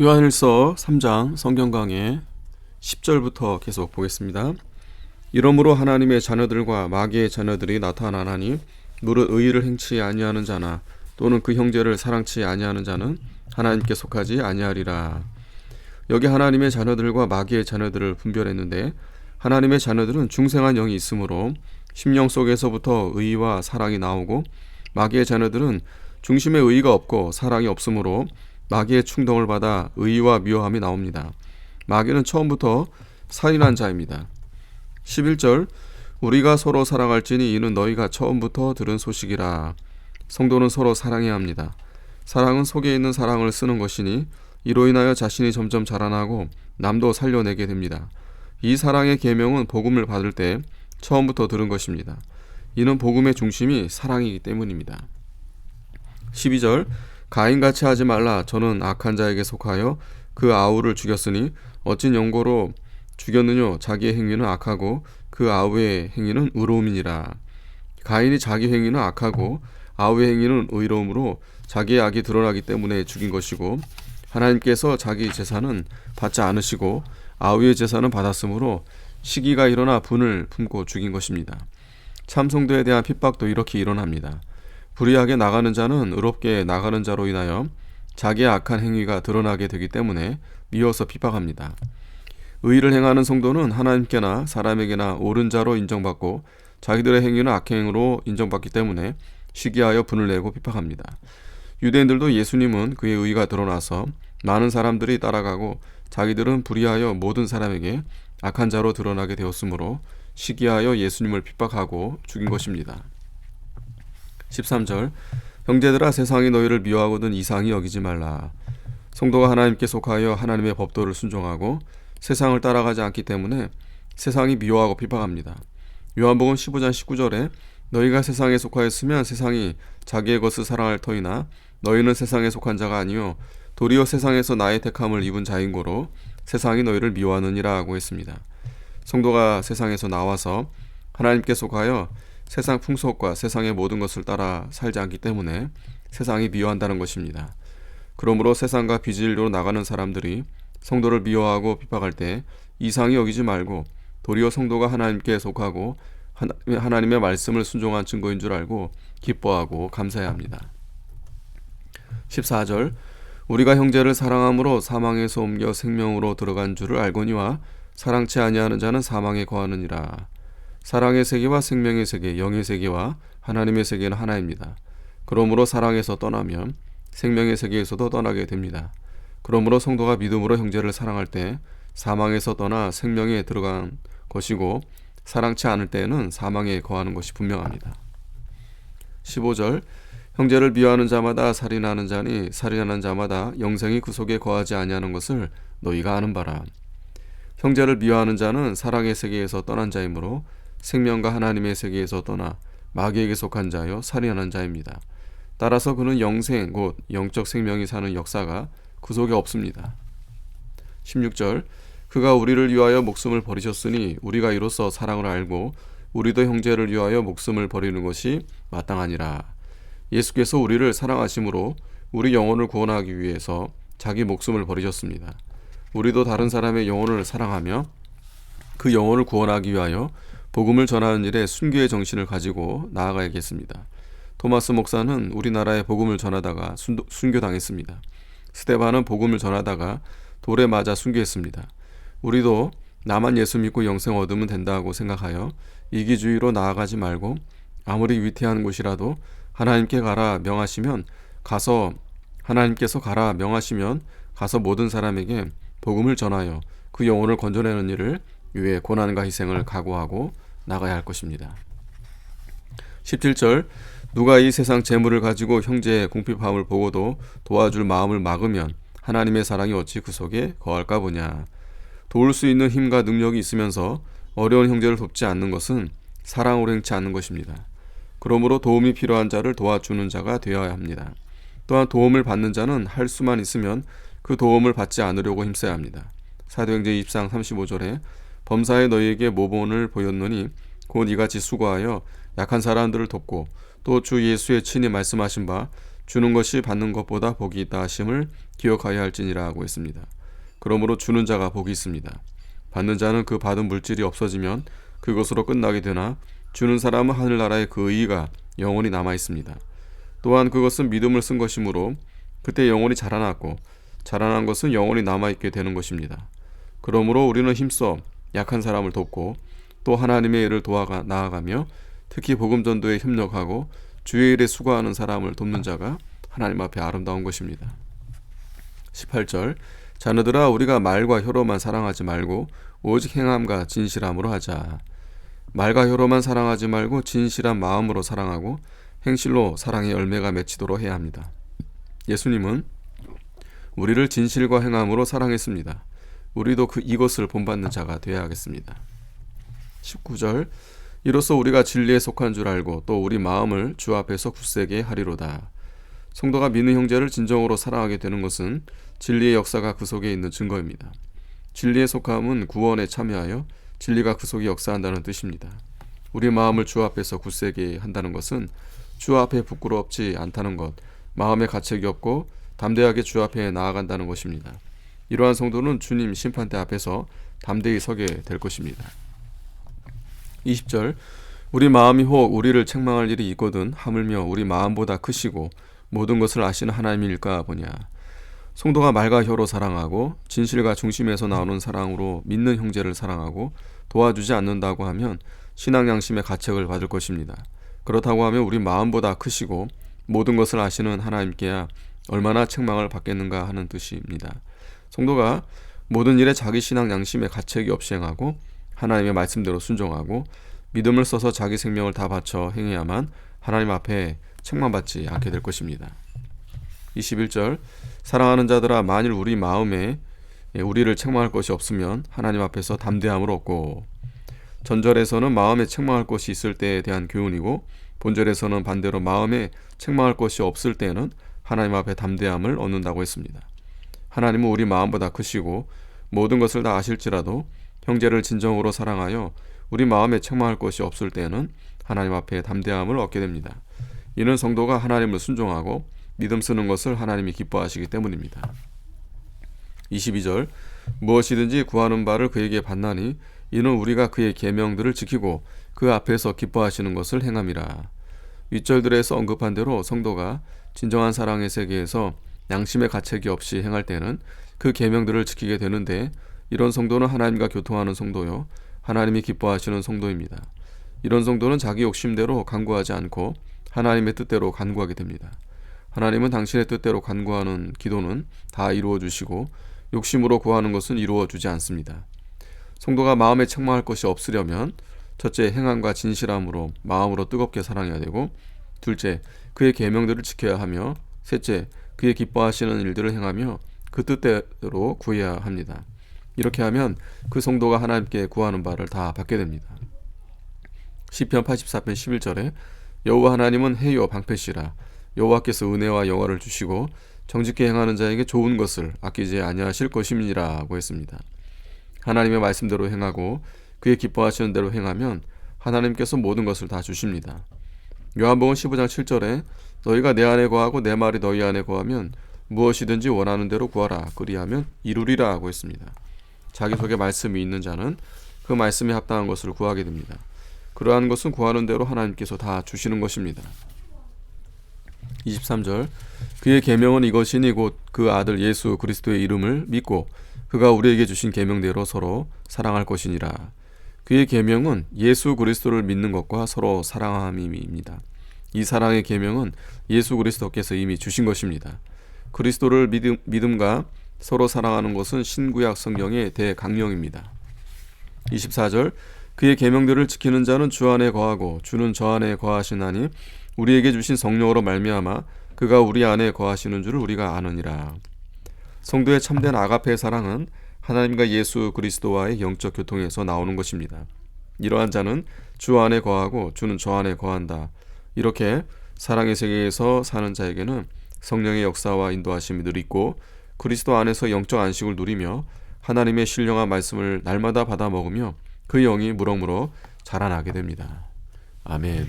요한일서 3장 성경 강해 10절부터 계속 보겠습니다. 이러므로 하나님의 자녀들과 마귀의 자녀들이 나타나나니 무릇 의의를 행치 아니하는 자나 또는 그 형제를 사랑치 아니하는 자는 하나님께 속하지 아니하리라. 여기 하나님의 자녀들과 마귀의 자녀들을 분별했는데, 하나님의 자녀들은 중생한 영이 있으므로 심령 속에서부터 의의와 사랑이 나오고, 마귀의 자녀들은 중심에 의의가 없고 사랑이 없으므로 마귀의 충동을 받아 의의와 미워함이 나옵니다. 마귀는 처음부터 살인한 자입니다. 11절, 우리가 서로 사랑할지니 이는 너희가 처음부터 들은 소식이라. 성도는 서로 사랑해야 합니다. 사랑은 속에 있는 사랑을 쓰는 것이니 이로 인하여 자신이 점점 자라나고 남도 살려내게 됩니다. 이 사랑의 계명은 복음을 받을 때 처음부터 들은 것입니다. 이는 복음의 중심이 사랑이기 때문입니다. 12절, 가인같이 하지 말라. 저는 악한 자에게 속하여 그 아우를 죽였으니 어찐 영고로 죽였느뇨. 자기의 행위는 악하고 그 아우의 행위는 의로움이니라. 가인이 자기 행위는 악하고 아우의 행위는 의로움으로 자기의 악이 드러나기 때문에 죽인 것이고, 하나님께서 자기 제사는 받지 않으시고 아우의 제사는 받았으므로 시기가 일어나 분을 품고 죽인 것입니다. 참성도에 대한 핍박도 이렇게 일어납니다. 불의하게 나가는 자는 의롭게 나가는 자로 인하여 자기의 악한 행위가 드러나게 되기 때문에 미워서 핍박합니다. 의의를 행하는 성도는 하나님께나 사람에게나 옳은 자로 인정받고 자기들의 행위는 악행으로 인정받기 때문에 시기하여 분을 내고 핍박합니다. 유대인들도 예수님은 그의 의의가 드러나서 많은 사람들이 따라가고 자기들은 불의하여 모든 사람에게 악한 자로 드러나게 되었으므로 시기하여 예수님을 핍박하고 죽인 것입니다. 13절, 형제들아 세상이 너희를 미워하거든 이상히 여기지 말라. 성도가 하나님께 속하여 하나님의 법도를 순종하고 세상을 따라가지 않기 때문에 세상이 미워하고 핍박합니다. 요한복음 15장 19절에 너희가 세상에 속하였으면 세상이 자기의 것을 사랑할 터이나 너희는 세상에 속한 자가 아니요 도리어 세상에서 나의 택함을 입은 자인고로 세상이 너희를 미워하느니라 하고 했습니다. 성도가 세상에서 나와서 하나님께 속하여 세상 풍속과 세상의 모든 것을 따라 살지 않기 때문에 세상이 미워한다는 것입니다. 그러므로 세상과 비진리로 나가는 사람들이 성도를 미워하고 핍박할 때 이상히 여기지 말고 도리어 성도가 하나님께 속하고 하나님의 말씀을 순종한 증거인 줄 알고 기뻐하고 감사해야 합니다. 14절, 우리가 형제를 사랑함으로 사망에서 옮겨 생명으로 들어간 줄을 알거니와 사랑치 아니하는 자는 사망에 거하느니라. 사랑의 세계와 생명의 세계, 영의 세계와 하나님의 세계는 하나입니다. 그러므로 사랑에서 떠나면 생명의 세계에서도 떠나게 됩니다. 그러므로 성도가 믿음으로 형제를 사랑할 때 사망에서 떠나 생명에 들어간 것이고, 사랑치 않을 때에는 사망에 거하는 것이 분명합니다. 15절, 형제를 미워하는 자마다 살인하는 자니 살인하는 자마다 영생이 그 속에 거하지 아니하는 것을 너희가 아는 바라. 형제를 미워하는 자는 사랑의 세계에서 떠난 자이므로 생명과 하나님의 세계에서 떠나 마귀에게 속한 자여 살인하는 자입니다. 따라서 그는 영생 곧 영적 생명이 사는 역사가 그 속에 없습니다. 16절, 그가 우리를 위하여 목숨을 버리셨으니 우리가 이로써 사랑을 알고 우리도 형제를 위하여 목숨을 버리는 것이 마땅하니라. 예수께서 우리를 사랑하심으로 우리 영혼을 구원하기 위해서 자기 목숨을 버리셨습니다. 우리도 다른 사람의 영혼을 사랑하며 그 영혼을 구원하기 위하여 복음을 전하는 일에 순교의 정신을 가지고 나아가야겠습니다. 토마스 목사는 우리나라에 복음을 전하다가 순교당했습니다. 스데반은 복음을 전하다가 돌에 맞아 순교했습니다. 우리도 나만 예수 믿고 영생 얻으면 된다고 생각하여 이기주의로 나아가지 말고 아무리 위태한 곳이라도 하나님께서 가라 명하시면 가서 모든 사람에게 복음을 전하여 그 영혼을 건져내는 일을 위해 고난과 희생을 각오하고 나가야 할 것입니다. 17절, 누가 이 세상 재물을 가지고 형제의 궁핍함을 보고도 도와줄 마음을 막으면 하나님의 사랑이 어찌 그 속에 거할까 보냐. 도울 수 있는 힘과 능력이 있으면서 어려운 형제를 돕지 않는 것은 사랑으로 행치 않는 것입니다. 그러므로 도움이 필요한 자를 도와주는 자가 되어야 합니다. 또한 도움을 받는 자는 할 수만 있으면 그 도움을 받지 않으려고 힘써야 합니다. 사도행전 20장 35절에 범사에 너희에게 모본을 보였노니 곧 이같이 수고하여 약한 사람들을 돕고 또 주 예수의 친히 말씀하신 바 주는 것이 받는 것보다 복이 있다 하심을 기억하여야 할지니라 하고 있습니다. 그러므로 주는 자가 복이 있습니다. 받는 자는 그 받은 물질이 없어지면 그것으로 끝나게 되나 주는 사람은 하늘나라의 그 의의가 영원히 남아 있습니다. 또한 그것은 믿음을 쓴 것이므로 그때 영원히 자라났고 자라난 것은 영원히 남아있게 되는 것입니다. 그러므로 우리는 힘써 약한 사람을 돕고 또 하나님의 일을 나아가며 특히 복음 전도에 협력하고 주의 일에 수고하는 사람을 돕는 자가 하나님 앞에 아름다운 것입니다. 18절 자녀들아 우리가 말과 혀로만 사랑하지 말고 오직 행함과 진실함으로 하자. 말과 혀로만 사랑하지 말고 진실한 마음으로 사랑하고 행실로 사랑의 열매가 맺히도록 해야 합니다. 예수님은 우리를 진실과 행함으로 사랑했습니다. 우리도 이것을 본받는 자가 되어야 하겠습니다. 19절 이로써 우리가 진리에 속한 줄 알고 또 우리 마음을 주 앞에서 굳세게 하리로다. 성도가 믿는 형제를 진정으로 사랑하게 되는 것은 진리의 역사가 그 속에 있는 증거입니다. 진리에 속함은 구원에 참여하여 진리가 그 속에 역사한다는 뜻입니다. 우리 마음을 주 앞에서 굳세게 한다는 것은 주 앞에 부끄럽지 않다는 것, 마음에 가책이 없고 담대하게 주 앞에 나아간다는 것입니다. 이러한 성도는 주님 심판대 앞에서 담대히 서게 될 것입니다. 20절 우리 마음이 혹 우리를 책망할 일이 있거든 하물며 우리 마음보다 크시고 모든 것을 아시는 하나님일까 보냐. 성도가 말과 혀로 사랑하고 진실과 중심에서 나오는 사랑으로 믿는 형제를 사랑하고 도와주지 않는다고 하면 신앙 양심의 가책을 받을 것입니다. 그렇다고 하면 우리 마음보다 크시고 모든 것을 아시는 하나님께야 얼마나 책망을 받겠는가 하는 뜻입니다. 성도가 모든 일에 자기 신앙 양심의 가책이 없이 행하고 하나님의 말씀대로 순종하고 믿음을 써서 자기 생명을 다 바쳐 행해야만 하나님 앞에 책망받지 않게 될 것입니다. 21절 사랑하는 자들아 만일 우리 마음에 우리를 책망할 것이 없으면 하나님 앞에서 담대함을 얻고 전절에서는 마음에 책망할 것이 있을 때에 대한 교훈이고 본절에서는 반대로 마음에 책망할 것이 없을 때는 하나님 앞에 담대함을 얻는다고 했습니다. 하나님은 우리 마음보다 크시고 모든 것을 다 아실지라도 형제를 진정으로 사랑하여 우리 마음에 책망할 것이 없을 때는 하나님 앞에 담대함을 얻게 됩니다. 이는 성도가 하나님을 순종하고 믿음 쓰는 것을 하나님이 기뻐하시기 때문입니다. 22절 무엇이든지 구하는 바를 그에게 받나니 이는 우리가 그의 계명들을 지키고 그 앞에서 기뻐하시는 것을 행함이라. 윗절들에서 언급한 대로 성도가 진정한 사랑의 세계에서 양심의 가책이 없이 행할 때는 그 계명들을 지키게 되는데 이런 성도는 하나님과 교통하는 성도요 하나님이 기뻐하시는 성도입니다. 이런 성도는 자기 욕심대로 간구하지 않고 하나님의 뜻대로 간구하게 됩니다. 하나님은 당신의 뜻대로 간구하는 기도는 다 이루어 주시고 욕심으로 구하는 것은 이루어 주지 않습니다. 성도가 마음에 책망할 것이 없으려면 첫째 행함과 진실함으로 마음으로 뜨겁게 사랑해야 되고 둘째 그의 계명들을 지켜야 하며 셋째 그의 기뻐하시는 일들을 행하며 그 뜻대로 구해야 합니다. 이렇게 하면 그 성도가 하나님께 구하는 바를 다 받게 됩니다. 시편 84편 11절에 여호와 하나님은 해요 방패시라. 여호와께서 은혜와 영화를 주시고 정직히 행하는 자에게 좋은 것을 아끼지 아니하실 것임이니라 하고 했습니다. 하나님의 말씀대로 행하고 그의 기뻐하시는 대로 행하면 하나님께서 모든 것을 다 주십니다. 요한복음 15장 7절에 너희가 내 안에 거하고 내 말이 너희 안에 거하면 무엇이든지 원하는 대로 구하라 그리하면 이루리라 하고 했습니다. 자기 속에 말씀이 있는 자는 그 말씀에 합당한 것을 구하게 됩니다. 그러한 것은 구하는 대로 하나님께서 다 주시는 것입니다. 23절 그의 계명은 이것이니 곧 그 아들 예수 그리스도의 이름을 믿고 그가 우리에게 주신 계명대로 서로 사랑할 것이니라. 그의 계명은 예수 그리스도를 믿는 것과 서로 사랑함입니다. 이 사랑의 계명은 예수 그리스도께서 이미 주신 것입니다. 그리스도를 믿음과 서로 사랑하는 것은 신구약 성경의 대강령입니다. 24절 그의 계명들을 지키는 자는 주 안에 거하고 주는 저 안에 거하시나니 우리에게 주신 성령으로 말미암아 그가 우리 안에 거하시는 줄을 우리가 아느니라. 성도의 참된 아가페 사랑은 하나님과 예수 그리스도와의 영적 교통에서 나오는 것입니다. 이러한 자는 주 안에 거하고 주는 저 안에 거한다. 이렇게 사랑의 세계에서 사는 자에게는 성령의 역사와 인도하심이 늘 있고 그리스도 안에서 영적 안식을 누리며 하나님의 신령한 말씀을 날마다 받아 먹으며 그 영이 무럭무럭 자라나게 됩니다. 아멘.